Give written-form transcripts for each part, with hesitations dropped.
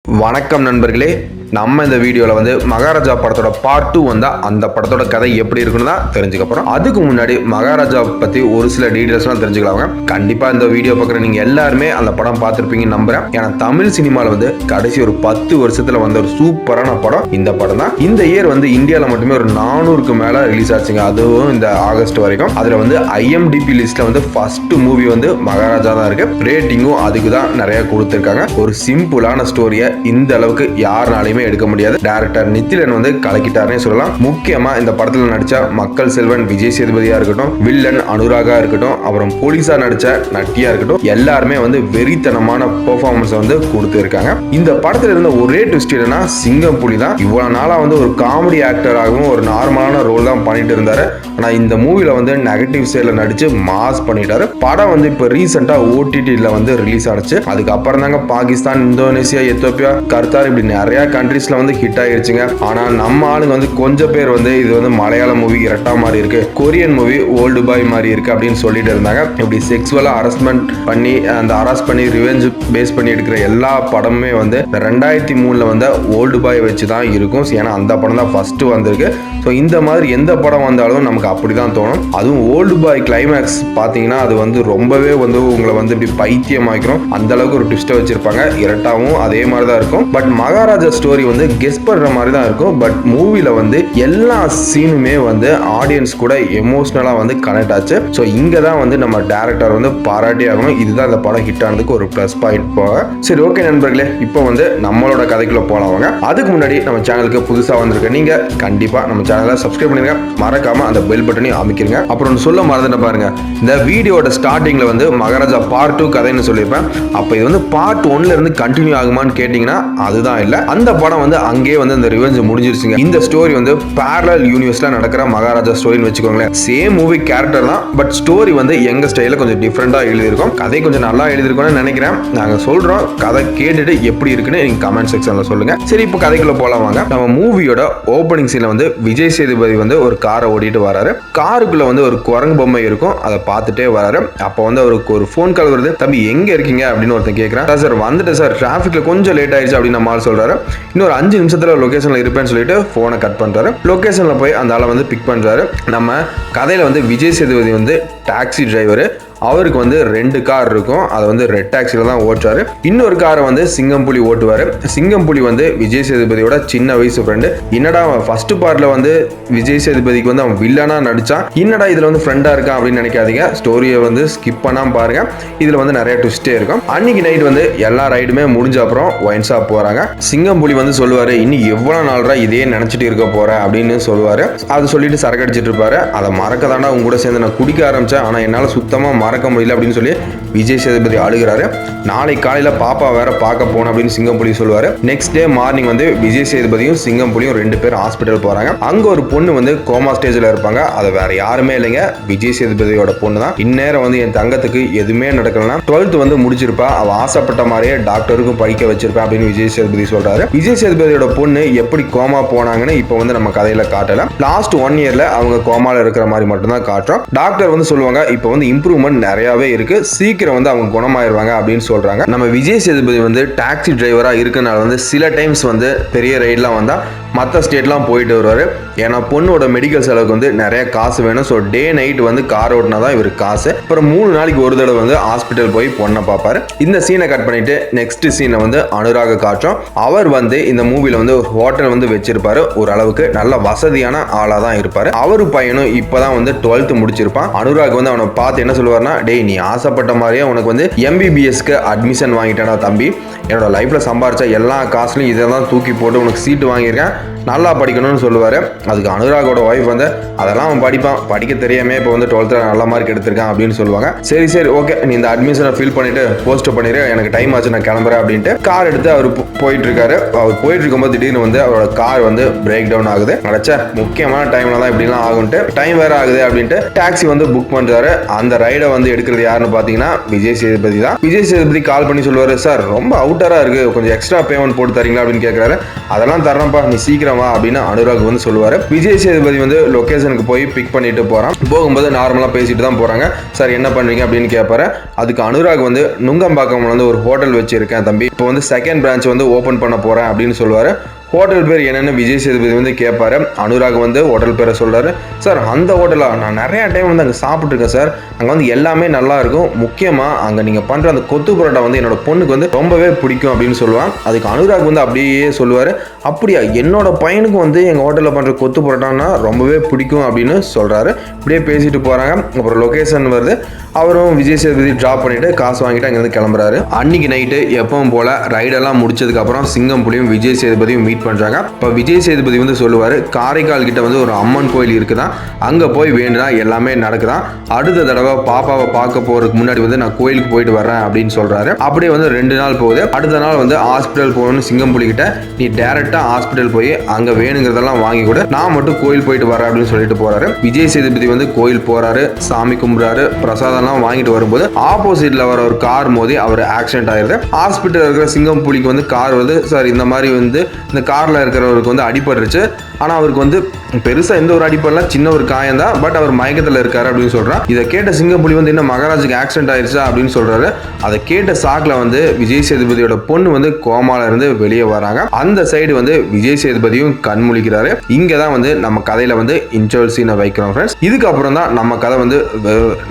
வணக்கம் நண்பர்களே, நம்ம இந்த வீடியோவில் வந்து மகாராஜா படத்தோட பார்ட் 2 வந்தால் அந்த படத்தோட கதை எப்படி இருக்குன்னு தான் தெரிஞ்சுக்க போகிறோம். அதுக்கு முன்னாடி மகாராஜா பற்றி ஒரு சில டீட்டெயில்ஸ்லாம் தெரிஞ்சுக்கலாங்க. கண்டிப்பாக இந்த வீடியோ பார்க்குற நீங்கள் எல்லாருமே அந்த படம் பார்த்துருப்பீங்கன்னு நம்புகிறேன். ஏன்னா தமிழ் சினிமாவில் வந்து கடைசி ஒரு 10 வருஷத்தில் வந்த ஒரு சூப்பரான படம் இந்த படம் தான். இந்த இயர் வந்து இந்தியாவில் மட்டுமே ஒரு 400க்கு மேலே ரிலீஸ் ஆச்சுங்க. அதுவும் இந்த ஆகஸ்ட் வரைக்கும். அதில் வந்து IMDb லிஸ்ட்டில் வந்து ஃபர்ஸ்ட் மூவி வந்து மகாராஜா தான் இருக்கு. ரேட்டிங்கும் அதுக்கு தான் நிறைய கொடுத்துருக்காங்க. ஒரு சிம்பிளான ஸ்டோரியை இந்த அளவுக்கு யாருனாலையுமே எடுக்க முடியாது. டைரக்டர் நித்திலன் வந்து கலக்கிட்டாருன்னே சொல்லலாம். முக்கியமா இந்த படத்துல நடிச்ச மக்கள் செல்வன் விஜய் சேதுபதியா இருக்கட்டும், வில்லன் அனுராகா இருக்கட்டும், அப்புறம் போலீஸா நடிச்ச நட்டியா இருக்கட்டும், எல்லாருமே வந்து வெறித்தனமான பெர்ஃபார்மன்ஸ் வந்து கொடுத்து இருக்காங்க. இந்த படத்துல இருந்த ஒரே ட்விஸ்ட் என்னன்னா சிங்கம் புலி தான். இவ்வளவு நாளா வந்து ஒரு காமெடி ஆக்டராகவும் ஒரு நார்மலான ரோல் தான் பண்ணிட்டு இருந்தாரு. ஆனா இந்த மூவில வந்து நெகட்டிவ் சைட்ல நடிச்சு மாஸ் பண்ணிட்டாரு. படம் வந்து இப்ப ரீசெண்டா OTTல வந்து ரிலீஸ் ஆச்சு. அதுக்கப்புறம் தாங்க பாகிஸ்தான், இந்தோனேசியா, எத்தோப்பியா, கர்த்தார் இப்படி நிறைய கண்ட்ரீஸ்ல வந்து ஹிட் ஆகிருச்சுங்க. ஆனா நம்ம ஆளுங்க வந்து கொஞ்சம் பேர் வந்து இது வந்து மலையாள மூவி இரட்டா மாதிரி இருக்கு, கொரியன் மூவி ஓல்டு பாய் மாதிரி இருக்கு அப்படின்னு சொல்லிட்டு இருந்தாங்க. இப்படி செக்ஸுவலா ஹராஸ்மெண்ட் பண்ணி அந்த ஹராஸ் பண்ணி ரிவெஞ்ச் பேஸ் பண்ணி எடுக்கிற எல்லா படமுமே வந்து 2003ல வந்து ஓல்டு பாய் வச்சு தான் இருக்கும். ஏன்னா அந்த படம் தான் ஃபர்ஸ்ட் வந்திருக்கு. ஸோ இந்த மாதிரி எந்த படம் வந்தாலும் நமக்கு அப்படிதான் தோணும். அதுவும் ஓல்டு பாய் கிளைமேக்ஸ் பார்த்தீங்கன்னா அது வந்து ரொம்பவே வந்து உங்களை வந்து இப்படி பைத்தியமாக்கிறோம். அந்த அளவுக்கு ஒரு ட்விஸ்ட்டை வச்சிருப்பாங்க. இரட்டாவும் அதே மாதிரி தான் இருக்கும். பட் மகாராஜா ஸ்டோரி வந்து கெஸ் பண்ற மாதிரி தான் இருக்கும். பட் மூவில வந்து எல்லா சீனுமே வந்து ஆடியன்ஸ் கூட எமோஷனலா வந்து கனெக்ட் ஆச்சு. ஸோ இங்க தான் வந்து நம்ம டைரக்டர் வந்து பாராட்டி ஆகணும். இதுதான் இந்த படம் ஹிட் ஆனதுக்கு ஒரு ப்ளஸ் பாயிண்ட் போக. சரி, ஓகே நண்பர்களே, இப்போ வந்து நம்மளோட கதைக்குள்ள போலாவாங்க. அதுக்கு முன்னாடி நம்ம சேனலுக்கு புதுசா வந்திருக்க நீங்க கண்டிப்பா நம்ம சேனலை சப்ஸ்கிரைப் பண்ணிருங்க. மறக்காம அந்த பெல் பட்டனையும் அமைக்கிறீங்க. அப்புறம் சொல்ல மறந்துட்டு பாருங்க, இந்த வீடியோட ஸ்டார்டிங்ல வந்து மகாராஜா பார்ட் 2 கதைன்னு சொல்லியிருப்பேன். அப்ப இது வந்து பார்ட் 1ல இருந்து கண்டினியூ ஆகுமான்னு கேட்டீங்கன்னா அதுதான் இல்ல. அந்த படம் வந்து அங்கேயே வந்து இந்த ரிவெஞ்ச் முடிஞ்சிருச்சுங்க. இந்த ஸ்டோரி வந்து பேரலல் யூனிவர்ஸ்ல நடக்கிற மகாராஜா ஸ்டோரின்னு வச்சுக்கோங்களேன். சேம் மூவி கேரக்டர் தான், பட் ஸ்டோரி வந்து எங்க ஸ்டைல கொஞ்சம் டிஃப்ரெண்டா எழுதியிருக்கோம். கதை கொஞ்சம் நல்லா எழுதியிருக்கோம்னு நினைக்கிறேன். நாங்க சொல்றோம், கதை கேட்டுட்டு எப்படி இருக்குன்னு நீங்க கமெண்ட் செக்ஷன்ல சொல்லுங்க. சரி, இப்போ கதைக்குள்ள போலாம் வாங்க. நம்ம மூவியோட ஓப்பனிங் சீன்ல வந்து விஜய் சேதுபதி வந்து ஒரு காரை ஓட்டிட்டு வராரு. காருக்குள்ள வந்து ஒரு குரங்கு பொம்மை இருக்கும். அதை பார்த்துட்டே வராரு. அப்போ வந்து அவருக்கு ஒரு ஃபோன் கால் வருது. தம்பி எங்க இருக்கீங்க அப்படின்னு ஒருத்தன் கேட்கிறான். சார் வந்துட்டு சார், டிராஃபிக்ல கொஞ்சம் லேட் ஆயிடுச்சு அப்படின்னு நம்ம ஆள் சொல்றாரு. இன்னொரு 5 நிமிஷத்துல லொகேஷன்ல இருப்பேன்னு சொல்லிட்டு போனை கட் பண்றாரு. லொகேஷன்ல போய் அந்த ஆளை வந்து பிக் பண்றாரு. நம்ம கதையில வந்து விஜய் சேதுபதி வந்து டாக்ஸி டிரைவர். அவருக்கு வந்து 2 கார் இருக்கும். அதை வந்து ரெட் டாக்ஸில தான் ஓட்டுறாரு. இன்னொரு காரை வந்து சிங்கம் புலி ஓட்டுவாரு. சிங்கம் புலி வந்து விஜய் சேதுபதியோட சின்ன வயசு ஃப்ரெண்டு. என்னடா ஃபர்ஸ்ட் பார்ட்ல வந்து விஜய் சேதுபதிக்கு வந்து அவன் வில்லனா நடிச்சான், என்னடா இதுல வந்து ஃப்ரெண்டா இருக்கான் அப்படின்னு நினைக்காதீங்க. ஸ்டோரியை வந்து ஸ்கிப் பண்ணாம பாருங்க. இதுல வந்து நிறைய ட்விஸ்டே இருக்கும். அன்னைக்கு நைட் வந்து எல்லா ரைடுமே முடிஞ்ச அப்புறம் ஒயின் ஷாப் போறாங்க. சிங்கம் புலி வந்து சொல்லுவாரு, இன்னும் எவ்வளவு நாள்ரா இதே நினைச்சிட்டு இருக்க போற அப்படின்னு சொல்லுவாரு. அது சொல்லிட்டு சரக்கு அடிச்சிட்டு இருப்பாரு. அதை மறக்க தாண்டா உங்க கூட சேர்ந்து நான் குடிக்க ஆரம்பிச்சேன், ஆனா என்னால சுத்தமா மறக்க முடியல அப்படின்னு சொல்லி விஜய் சேதுபதி அழுகிறாரு. நாளை காலையில பாப்பா வேற பார்க்க போன அப்படின்னு சிங்கம் புலி சொல்லுவாரு. நெக்ஸ்ட் டே மார்னிங் வந்து விஜய் சேதுபதியும் சிங்கம் புலியும் 2 பேரும் ஹாஸ்பிட்டல் போறாங்க. அங்க ஒரு பொண்ணு வந்து கோமா ஸ்டேஜ்ல இருப்பாங்க. அது வேற யாருமே இல்லைங்க, விஜய் சேதுபதியோட பொண்ணு தான். இந்நேரம் வந்து என் தங்கத்துக்கு எதுவுமே நடக்கலன்னா 12th வந்து முடிச்சிருப்பா, அவ ஆசைப்பட்ட மாதிரியே டாக்டருக்கும் படிக்க வச்சிருப்பா அப்படின்னு விஜய் சேதுபதி சொல்றாரு. விஜய் சேதுபதியோட பொண்ணு எப்படி கோமா போனாங்கன்னு இப்போ வந்து நம்ம கதையில காட்டல. லாஸ்ட் 1 இயர்ல அவங்க கோமால இருக்கிற மாதிரி மட்டும் தான் காட்டுறோம். டாக்டர் வந்து சொல்லுவாங்க, இப்போ வந்து இம்ப்ரூவ்மெண்ட் நிறையவே இருக்கு, சீக்கிரம் வந்து அவங்க குணமாயிருவாங்க அப்படின்னு சொல்றாங்க. நம்ம விஜய் சேதுபதி வந்து டாக்ஸி டிரைவரா இருக்கனால வந்து சில டைம்ஸ் வந்து பெரிய ரைட்லாம் வந்தா மற்ற ஸ்டேட்லாம் போயிட்டு வருவாரு. ஏன்னா பொண்ணோட மெடிக்கல் செலவுக்கு வந்து நிறைய காசு வேணும். ஸோ டே நைட் வந்து கார் ஓட்டினா தான் இவருக்கு காசு. அப்புறம் 3 நாளைக்கு ஒரு தடவை வந்து ஹாஸ்பிட்டல் போய் பொண்ணை பார்ப்பாரு. இந்த சீனை கட் பண்ணிட்டு நெக்ஸ்ட் சீனை வந்து அனுராக காட்டுறோம். அவர் வந்து இந்த மூவில வந்து ஒரு ஹோட்டல் வந்து வச்சிருப்பாரு. ஓரளவுக்கு நல்ல வசதியான ஆளா தான் இருப்பாரு. அவரு பையனும் இப்பதான் வந்து 12th முடிச்சிருப்பான். அனுராக் வந்து அவனை பார்த்து என்ன சொல்லுவாருன்னா, டேய் நீ ஆசைப்பட்ட மாதிரியே உனக்கு வந்து MBBSக்கு அட்மிஷன் வாங்கிட்டேனா தம்பி, என்னோட லைஃப்ல சம்பாரிச்ச எல்லா காசுலையும் இதை தான் தூக்கி போட்டு உனக்கு சீட்டு வாங்கியிருக்கேன், நல்லா படிக்கணும்னு சொல்லுவாரு. அதுக்கு அனுராகோட ஒய்ஃப் வந்து அதெல்லாம் அவன் படிப்பான், படிக்க தெரியாம இப்போ வந்து 12th நல்ல மார்க் எடுத்திருக்கான் அப்படின்னு சொல்லுவாங்க. சரி சரி ஓகே, நீ இந்த அட்மிஷனை ஃபில் பண்ணிட்டு போஸ்ட் பண்ணிடு, எனக்கு டைம் ஆச்சு நான் கிளம்புறேன் அப்படின்ட்டு கார் எடுத்து அவர் போயிட்டு இருக்காரு. அவர் போயிட்டு இருக்கும்போது திடீர்னு வந்து அவரோட கார் வந்து பிரேக் டவுன் ஆகுது. நினைச்ச முக்கியமான டைம்ல தான் இப்படிலாம் ஆகுன்ட்டு டைம் வேற ஆகுது அப்படின்ட்டு டாக்ஸி வந்து புக் பண்றாரு. அந்த ரைடை வந்து எடுக்கிறது யாருன்னு பாத்தீங்கன்னா விஜய் சேதுபதி தான். விஜய் சேதுபதி கால் பண்ணி சொல்லுவாரு, சார் ரொம்ப அவுட்டரா இருக்கு, கொஞ்சம் எக்ஸ்ட்ரா பேமெண்ட் போட்டு தரீங்களா அப்படின்னு கேட்கறாரு. அதெல்லாம் தரேன்ப்பா, நீ சீக்கிரம் சீக்கிரம் வா அப்படின்னு அனுராக் வந்து சொல்லுவாரு. விஜய் சேதுபதி வந்து லொகேஷனுக்கு போய் பிக் பண்ணிட்டு போறான். போகும்போது நார்மலா பேசிட்டு தான் போறாங்க. சார் என்ன பண்றீங்க அப்படின்னு கேட்பாரு. அதுக்கு அனுராக் வந்து நுங்கம்பாக்கம் வந்து ஒரு ஹோட்டல் வச்சிருக்கேன் தம்பி, இப்போ வந்து செகண்ட் பிரான்ச் வந்து ஓபன் பண்ண போறேன் அப்படின்னு சொல்லுவாரு. ஹோட்டல் பேர் என்னன்னு விஜய் சேதுபதி வந்து கேட்பாரு. அனுராக் வந்து ஹோட்டல் பேரை சொல்றாரு. சார் அந்த ஹோட்டலா, நான் நிறைய டைம் வந்து அங்கே சாப்பிட்ருக்கேன் சார், அங்கே வந்து எல்லாமே நல்லா இருக்கும், முக்கியமாக அங்கே நீங்கள் பண்ணுற அந்த கொத்து பரோட்டா வந்து என்னோட பொண்ணுக்கு வந்து ரொம்பவே பிடிக்கும் அப்படின்னு சொல்லுவான். அதுக்கு அனுராக் வந்து அப்படியே சொல்லுவார், அப்படியா, என்னோட பையனுக்கு வந்து எங்கள் ஹோட்டலில் பண்ணுற கொத்து பரோட்டான்னா ரொம்பவே பிடிக்கும் அப்படின்னு சொல்கிறாரு. இப்படியே பேசிட்டு போகிறாங்க. அப்புறம் லொக்கேஷன் வருது. அவரும் விஜய் சேதுபதி ட்ராப் பண்ணிட்டு காசு வாங்கிட்டு அங்கேருந்து கிளம்புறாரு. அன்னைக்கு நைட்டு எப்பவும் போல ரைடெல்லாம் முடிச்சதுக்கப்புறம் சிங்கம் புலியும் விஜய் சேதுபதியும் மீட் பண்ணுறாங்க. இப்போ விஜய் சேதுபதி வந்து சொல்லுவார், காரைக்கால் கிட்ட வந்து ஒரு அம்மன் கோயில் இருக்குதான், அங்கே போய் வேண்டுனா எல்லாமே நடக்குதான், அடுத்த தடவை பாப்பாவை பார்க்க போகிறதுக்கு முன்னாடி வந்து நான் கோயிலுக்கு போயிட்டு வரேன் அப்படின்னு சொல்கிறாரு. அப்படியே வந்து 2 நாள் போகுது. அடுத்த நாள் வந்து ஹாஸ்பிட்டல் போகணும்னு சிங்கம் புலி கிட்ட, நீ டேரெக்டாக ஹாஸ்பிட்டல் போய் அங்கே வேணுங்கிறதெல்லாம் வாங்கி கூட, நான் மட்டும் கோயில் போயிட்டு வரேன் அப்படின்னு சொல்லிட்டு போகிறாரு. விஜய் சேதுபதி வந்து கோயில் போகிறாரு, சாமி கும்பிட்றாரு, பிரசாதம் வாங்கிட்டு வரும்போது ஆப்போசிட்ல வர ஒரு கார் மோதி அவர் ஆக்சிடென்ட் ஆயிருது. ஹாஸ்பிட்டல் இருக்கிற சிங்கம் புலிக்கு வந்து கார் வந்து, சார் இந்த மாதிரி வந்து இந்த கார்ல இருக்கிறவருக்கு வந்து அடிபட்டுருச்சு, ஆனா அவருக்கு வந்து பெருசா எந்த ஒரு அடிப்படல, சின்ன ஒரு காயம் தான், பட் அவர் மயக்கத்தில் இருக்காரு அப்படின்னு சொல்றான். இதை கேட்ட சிங்கம் புலி வந்து என்ன மகாராஜுக்கு ஆக்சிடென்ட் ஆயிருச்சா அப்படின்னு சொல்றாரு. அதை கேட்ட சாக்குல வந்து விஜய் சேதுபதியோட பொண்ணு வந்து கோமால இருந்து வெளியே வராங்க. அந்த சைடு வந்து விஜய் சேதுபதியும் கண்முழிக்கிறாரு. இங்க தான் வந்து நம்ம கதையில வந்து இன்டர்வல் சீனை வைக்கிறோம் ஃப்ரெண்ட்ஸ். இதுக்கப்புறம் தான் நம்ம கதை வந்து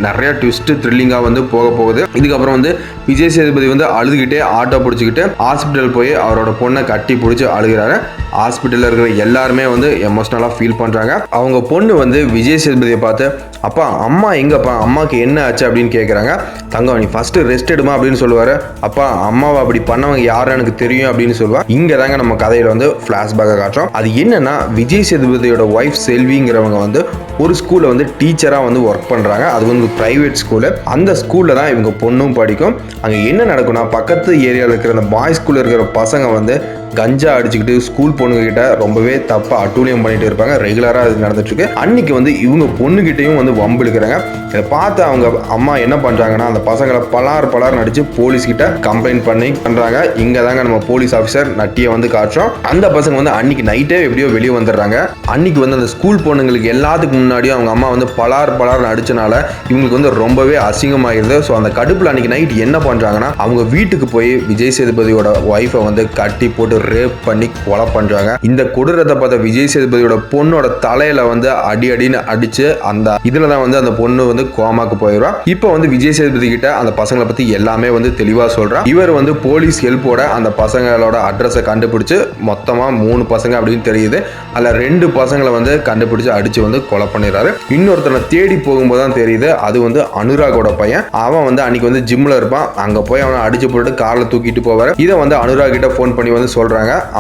நிறைய ட்விஸ்ட் த்ரில்லிங்கா வந்து போக போகுது. இதுக்கப்புறம் வந்து விஜய் சேதுபதி வந்து அழுதுகிட்டே ஆட்டோ பிடிச்சிக்கிட்டு ஹாஸ்பிட்டல் போய் அவரோட பொண்ணை கட்டி பிடிச்சி அழுகிறாரு. ஹாஸ்பிட்டலில் இருக்கிற எல்லாருமே வந்து எமோஷனலாக ஃபீல் பண்ணுறாங்க. அவங்க பொண்ணு வந்து விஜய் சேதுபதியை பார்த்து, அப்பா அம்மா எங்கப்பா, அம்மாவுக்கு என்ன ஆச்சு அப்படின்னு கேட்குறாங்க. தங்கம் நீ ஃபஸ்ட்டு ரெஸ்ட் எடுமா அப்படின்னு சொல்லுவார். அப்பா அம்மாவை அப்படி பண்ணவங்க யாரும் எனக்கு தெரியும் அப்படின்னு சொல்லுவாள். இங்கே தாங்க நம்ம கதையில் வந்து ஃப்ளாஷ்பேக்கை காட்டுறோம். அது என்னன்னா, விஜய் சேதுபதியோட ஒய்ஃப் செல்விங்கிறவங்க வந்து ஒரு ஸ்கூலில் வந்து டீச்சராக வந்து ஒர்க் பண்ணுறாங்க. அது வந்து ப்ரைவேட் ஸ்கூலு. அந்த ஸ்கூலில் தான் இவங்க பொண்ணும் படிக்கும். அங்கே என்ன நடக்கும்னா, பக்கத்து ஏரியாவில் இருக்கிற அந்த பாய்ஸ் ஸ்கூலில் இருக்கிற பசங்க வந்து கஞ்சா அடிச்சுக்கிட்டு ஸ்கூல் பொண்ணுகிட்ட ரொம்பவே தப்பாக அட்டூழியம் பண்ணிட்டு இருப்பாங்க. ரெகுலராக அது நடந்துட்டுருக்கு. அன்னைக்கு வந்து இவங்க பொண்ணுகிட்டையும் வந்து வம்பு இழுக்கிறாங்க. இதை பார்த்து அவங்க அம்மா என்ன பண்ணுறாங்கன்னா, அந்த பசங்களை பலார் நடிச்சு போலீஸ்கிட்ட கம்ப்ளைண்ட் பண்ணி பண்ணுறாங்க. இங்கே தாங்க நம்ம போலீஸ் ஆஃபீஸர் நட்டியை வந்து காட்டுறோம். அந்த பசங்க வந்து அன்னைக்கு நைட்டே எப்படியோ வெளியே வந்துடுறாங்க. அன்னைக்கு வந்து அந்த ஸ்கூல் பொண்ணுங்களுக்கு எல்லாத்துக்கும் முன்னாடியும் அவங்க அம்மா வந்து பலார் அடிச்சனால இவங்களுக்கு வந்து ரொம்பவே அசிங்கமாகிடுது. ஸோ அந்த கடுப்பில் அன்னைக்கு நைட் என்ன பண்ணுறாங்கன்னா, அவங்க வீட்டுக்கு போய் விஜய் சேதுபதியோட ஒய்ஃபை வந்து கட்டி போட்டு ரேப் பண்ணி கொலை பண்றாங்க. இந்த கொடூரத்தை பார்த்த விஜய் சேதுபதியோட பொண்ணோட தலையில வந்து அடின்னு அடிச்சு அந்த இதுல தான் வந்து அந்த பொண்ணு வந்து கோமாக்கு போயிடுவா. இப்போ வந்து விஜய் சேதுபதி கிட்ட அந்த பசங்களை பத்தி எல்லாமே வந்து தெளிவா சொல்றான். இவர் வந்து போலீஸ் ஹெல்ப்போட அந்த பசங்களோட அட்ரஸை கண்டுபிடிச்சு மொத்தமா 3 பசங்க அப்படின்னு தெரியுது. அதுல 2 பசங்களை வந்து கண்டுபிடிச்சு அடிச்சு வந்து கொலை பண்ணிடுறாரு. இன்னொருத்தனை தேடி போகும்போது தான் தெரியுது அது வந்து அனுராகோட பையன். அவன் வந்து அன்னைக்கு வந்து ஜிம்ல இருப்பான். அங்க போய் அவனை அடிச்சு போட்டு கார்ல தூக்கிட்டு போவாரு. இதை வந்து அனுராக் கிட்ட போன் பண்ணி வந்து சொல்றாங்க.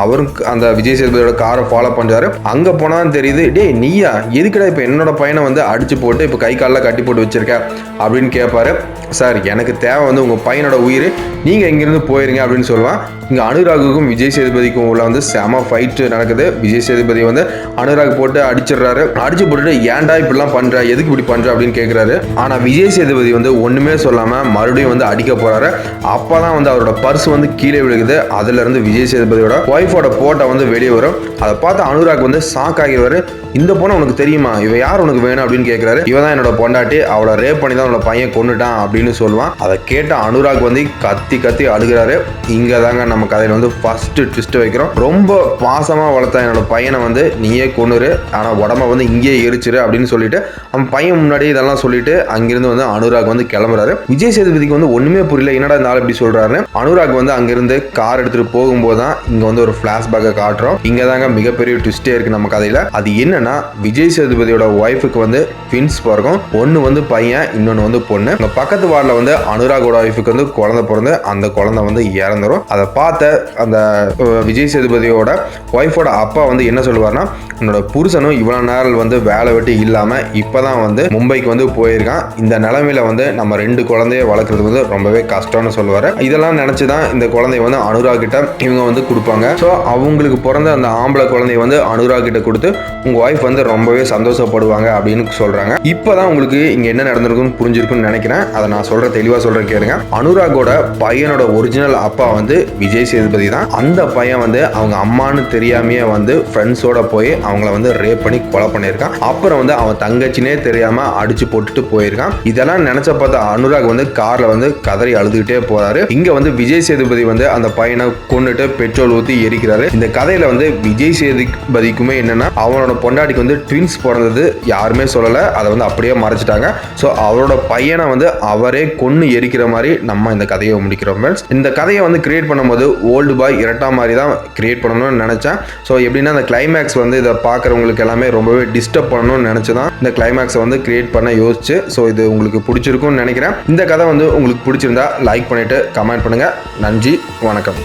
அவரும் அந்த விஜய் சேதுபதியோட காரை ஃபாலோ பண்றாரு. அங்க போனா தெரியுது, டே நீயா எதுக்குடா இப்ப என்னோட பையனை வந்து அடிச்சு போட்டு இப்ப கை காலில் கட்டி போட்டு வச்சிருக்க அப்படின்னு கேட்பாரு. சார் எனக்கு தேவை வந்து உங்க பையனோட உயிர், நீங்க இங்கிருந்து போயிருங்க அப்படின்னு சொல்லுவான். இங்க அனுராகுக்கும் விஜய் சேதுபதிக்கும் உள்ள வந்து செம ஃபைட் நடக்குது. விஜய் சேதுபதி வந்து அனுராக் போட்டு அடிச்சிடுறாரு. அடிச்சு போட்டுட்டு ஏன்டா இப்படிலாம் பண்ற, எதுக்கு இப்படி பண்ற அப்படின்னு கேட்கிறாரு. ஆனா விஜய் சேதுபதி வந்து ஒண்ணுமே சொல்லாம மறுபடியும் வந்து அடிக்க போறாரு. அப்பதான் வந்து அவரோட பர்ஸ் வந்து கீழே விழுகுது. அதுல இருந்து விஜய் சேதுபதியோட ஒய்ஃபோட போட்டோ வந்து வெளியே வரும். அதை பார்த்து அனுராக் வந்து ஷாக் ஆகிடுவாரு. இந்த பொண்ணு உனக்கு தெரியுமா, இவ யார் உனக்கு வேணும் அப்படின்னு கேட்கிறாரு. இவன் தான் என்னோட பொண்டாட்டி, அவளை ரேப் பண்ணி தான் அவனோட பையன் கொண்டுட்டான் அப்படின்னு சொல்லுவான். அதை கேட்ட அனுராக் வந்து கத்தி அழுகிறாரு. இங்க தாங்க நம்ம கதையில வந்து ஃபர்ஸ்ட் ட்விஸ்ட் வைக்கிறோம். ரொம்ப பாசமா வளர்த்த என்னோட பையனை வந்து நீயே கொன்னுரு, ஆனா உடம்ப வந்து இங்கேயே எரிச்சிரு அப்படின்னு சொல்லிட்டு அவன் பையன் முன்னாடி இதெல்லாம் சொல்லிட்டு அங்கிருந்து வந்து அனுராக் வந்து கிளம்புறாரு. விஜய் சேதுபதிக்கு வந்து ஒண்ணுமே புரியல, என்னடா இந்த ஆள் இப்படி சொல்றாரு. அனுராக் வந்து அங்கிருந்து கார் எடுத்துட்டு போகும்போது தான் இங்க வந்து ஒரு பிளாஷ்பேக்கை காட்டுறோம். இங்க தாங்க மிகப்பெரிய ட்விஸ்டே இருக்கு நம்ம கதையில. அது என்னன்னா, விஜய் சேதுபதியோட ஒய்ஃபுக்கு வந்து ட்வின்ஸ் பிறக்கும். ஒன்னு வந்து பையன், இன்னொன்னு வந்து பொண்ணு. பக்கத்து வார்டில் வந்து அனுராகோட ஒய்ஃபுக்கு வந்து குழந்தை பிறந்து அந்த குழந்தை வந்து இறந்துரும். அதை பார்த்த அந்த விஜய் சேதுபதியோட ஒய்ஃபோட அப்பா வந்து என்ன சொல்லுவார்னா, உன்னோட புருஷனும் இவ்வளவு நேரம் வந்து வேலை வெட்டி இல்லாம இப்பதான் வந்து மும்பைக்கு வந்து போயிருக்கான். இந்த நிலைமையில வந்து நம்ம 2 குழந்தைய வளர்க்கறது வந்து ரொம்பவே கஷ்டம்னு சொல்லுவாரு. இதெல்லாம் நினைச்சுதான் இந்த குழந்தைய வந்து அனுராக் கிட்ட இவங்க வந்து கொடுப்பாங்க. ஸோ அவங்களுக்கு பிறந்த அந்த ஆம்பளை குழந்தைய வந்து அனுராக் கிட்ட கொடுத்து உங்க ஒய்ஃப் வந்து ரொம்பவே சந்தோஷப்படுவாங்க அப்படின்னு சொல்றாங்க. இப்பதான் உங்களுக்கு இங்க என்ன நடந்திருக்குன்னு புரிஞ்சிருக்குன்னு நினைக்கிறேன். அதை நான் நான் சொல்ற தெளிவா சொல்றேன் கேளுங்க. அனுராகோட பையனோட ஒரிஜினல் அப்பா வந்து விஜய் சேதுபதி தான். அந்த பையன் வந்து அவங்க அம்மான்னு தெரியாமையே வந்து ஃப்ரெண்ட்ஸோட போய் அவங்கள வந்து ரேப் பண்ணி கொலை பண்ணியிருக்கான். அப்புறம் வந்து அவன் தங்கச்சினே தெரியாம அடிச்சு போட்டுட்டு போயிருக்கான். இதெல்லாம் நினைச்ச பார்த்து அனுராக் வந்து கார்ல வந்து கதறி அழுதுகிட்டே போறாரு. இங்க வந்து விஜய் சேதுபதி வந்து அந்த பையனை கொன்னுட்டு பெட்ரோல் ஊத்தி எரிக்கிறாரு. இந்த கதையில வந்து விஜய் சேதுபதிக்குமே என்னன்னா அவனோட பொண்டாட்டிக்கு வந்து ட்வின்ஸ் பிறந்தது யாருமே சொல்லல. அதை வந்து அப்படியே மறைச்சிட்டாங்க. ஸோ அவரோட பையனை வந்து அவரே கொன்னு எரிக்கிற மாதிரி நம்ம இந்த கதையை முடிக்கிறோம் ஃப்ரெண்ட்ஸ். இந்த கதையை வந்து கிரியேட் பண்ணும்போது ஓல்டு பாய் இரட்டா மாதிரி தான் கிரியேட் பண்ணணும்னு நினைச்சேன். ஸோ எப்படின்னா அந்த கிளைமேக்ஸ் வந்து இதை பார்க்குறவங்களுக்கு எல்லாமே ரொம்பவே டிஸ்டர்ப் பண்ணணும்னு நினச்சி தான் இந்த கிளைமேக்ஸை வந்து கிரியேட் பண்ண யோசிச்சு. ஸோ இது உங்களுக்கு பிடிச்சிருக்கும்னு நினைக்கிறேன். இந்த கதை வந்து உங்களுக்கு பிடிச்சிருந்தா லைக் பண்ணிட்டு கமெண்ட் பண்ணுங்க. நன்றி, வணக்கம்.